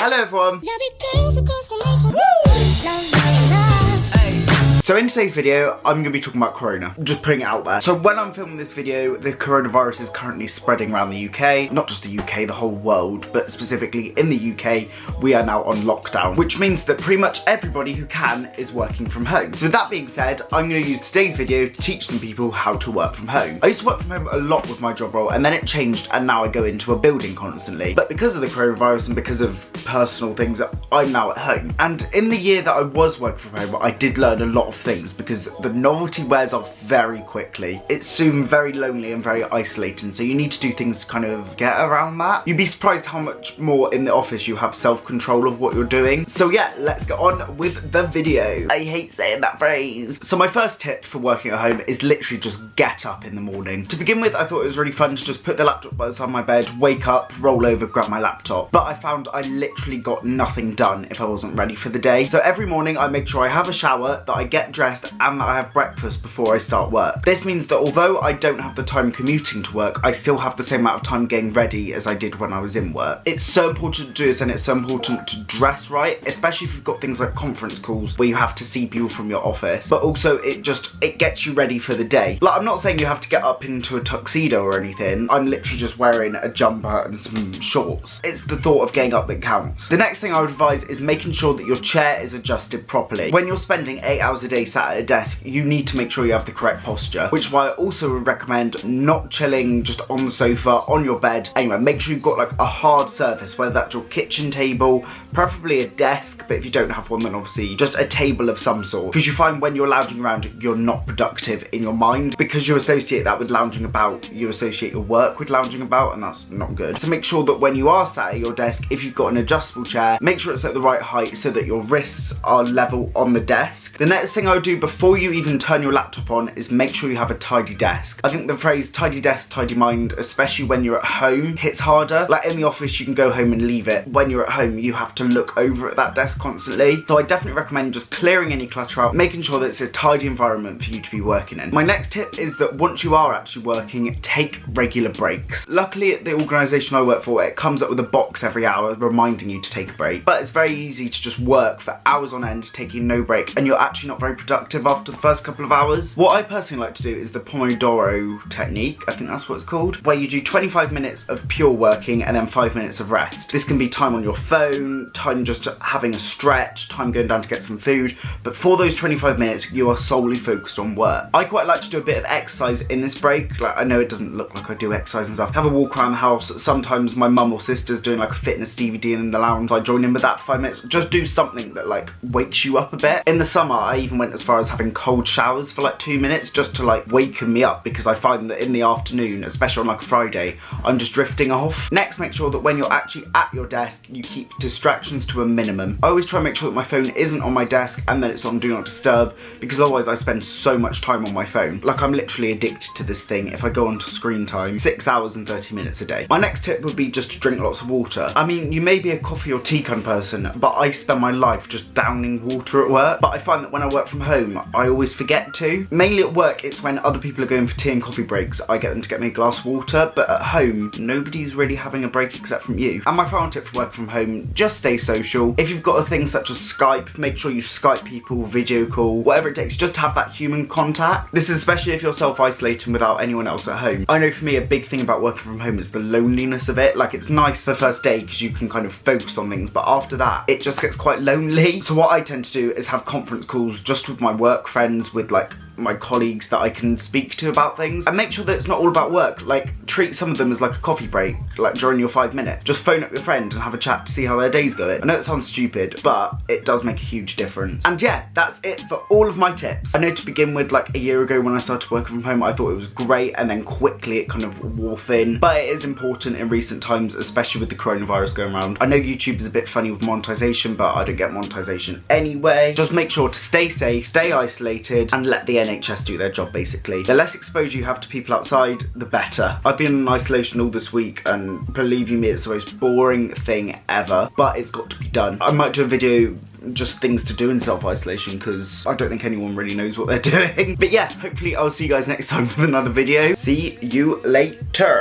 Hello everyone! So in today's video, I'm going to be talking about Corona. Just putting it out there. So when I'm filming this video, the coronavirus is currently spreading around the UK. Not just the UK, the whole world, but specifically in the UK, we are now on lockdown. Which means that pretty much everybody who can is working from home. So with that being said, I'm going to use today's video to teach some people how to work from home. I used to work from home a lot with my job role, and then it changed, and now I go into a building constantly. But because of the coronavirus and because of personal things, I'm now at home. And in the year that I was working from home, I did learn a lot of things because the novelty wears off very quickly. It's soon very lonely and very isolating, so you need to do things to kind of get around that. You'd be surprised how much more in the office you have self-control of what you're doing. So yeah, let's get on with the video. I hate saying that phrase. So my first tip for working at home is literally just get up in the morning. To begin with, I thought it was really fun to just put the laptop by the side of my bed, wake up, roll over, grab my laptop. But I found I literally got nothing done if I wasn't ready for the day. So every morning I make sure I have a shower, that I get dressed, and that I have breakfast before I start work. This means that although I don't have the time commuting to work, I still have the same amount of time getting ready as I did when I was in work. It's so important to do this, and it's so important to dress right, especially if you've got things like conference calls where you have to see people from your office, but also it gets you ready for the day. Like, I'm not saying you have to get up into a tuxedo or anything. I'm literally just wearing a jumper and some shorts. It's the thought of getting up that counts. The next thing I would advise is making sure that your chair is adjusted properly. When you're spending 8 hours a day sat at a desk, you need to make sure you have the correct posture, which is why I also would recommend not chilling just on the sofa, on your bed. Anyway, make sure you've got like a hard surface, whether that's your kitchen table, preferably a desk, but if you don't have one, then obviously just a table of some sort. Because you find when you're lounging around, you're not productive in your mind, because you associate that with lounging about, you associate your work with lounging about, and that's not good. So make sure that when you are sat at your desk, if you've got an adjustable chair, make sure it's at the right height so that your wrists are level on the desk. The next thing I would do before you even turn your laptop on is make sure you have a tidy desk. I think the phrase tidy desk, tidy mind, especially when you're at home, hits harder. Like in the office, you can go home and leave it. When you're at home, you have to look over at that desk constantly. So I definitely recommend just clearing any clutter out, making sure that it's a tidy environment for you to be working in. My next tip is that once you are actually working, take regular breaks. Luckily at the organisation I work for, it comes up with a box every hour reminding you to take a break. But it's very easy to just work for hours on end, taking no break, and you're actually not very productive after the first couple of hours. What I personally like to do is the pomodoro technique, I think that's what it's called, where you do 25 minutes of pure working and then 5 minutes of rest. This can be time on your phone, time just having a stretch, time going down to get some food, but for those 25 minutes you are solely focused on work. I quite like to do a bit of exercise in this break. Like, I know it doesn't look like I do exercise and stuff. Have a walk around the house. Sometimes my mum or sister's doing like a fitness DVD in the lounge, so I join in with that for 5 minutes. Just do something that like wakes you up a bit. In the summer I even went as far as having cold showers for like 2 minutes just to like waken me up, because I find that in the afternoon, especially on like a Friday, I'm just drifting off. Next, make sure that when you're actually at your desk, you keep distractions to a minimum. I always try and make sure that my phone isn't on my desk and that it's on Do Not Disturb, because otherwise I spend so much time on my phone. Like, I'm literally addicted to this thing. If I go onto screen time, 6 hours and 30 minutes a day. My next tip would be just to drink lots of water. I mean, you may be a coffee or tea kind of person, but I spend my life just downing water at work. But I find that when I work from home, I always forget to. Mainly at work, it's when other people are going for tea and coffee breaks, I get them to get me a glass of water, but at home, nobody's really having a break except from you. And my final tip for working from home, just stay social. If you've got a thing such as Skype, make sure you Skype people, video call, whatever it takes, just to have that human contact. This is especially if you're self-isolating without anyone else at home. I know for me, a big thing about working from home is the loneliness of it. Like, it's nice the first day because you can kind of focus on things, but after that, it just gets quite lonely. So what I tend to do is have conference calls just with my work friends, with like my colleagues that I can speak to about things, and make sure that it's not all about work. Like, treat some of them as like a coffee break, like during your 5 minutes. Just phone up your friend and have a chat to see how their day's going. I know it sounds stupid, but it does make a huge difference. And yeah, that's it for all of my tips. I know to begin with, like a year ago when I started working from home, I thought it was great, and then quickly it kind of wore thin. But it is important in recent times, especially with the coronavirus going around. I know YouTube is a bit funny with monetization, but I don't get monetization anyway. Just make sure to stay safe, stay isolated, and let the NHS do their job, basically. The less exposure you have to people outside, the better. I've been in isolation all this week, and believe you me, it's the most boring thing ever, but it's got to be done. I might do a video just things to do in self-isolation, because I don't think anyone really knows what they're doing. But yeah, hopefully I'll see you guys next time with another video. See you later.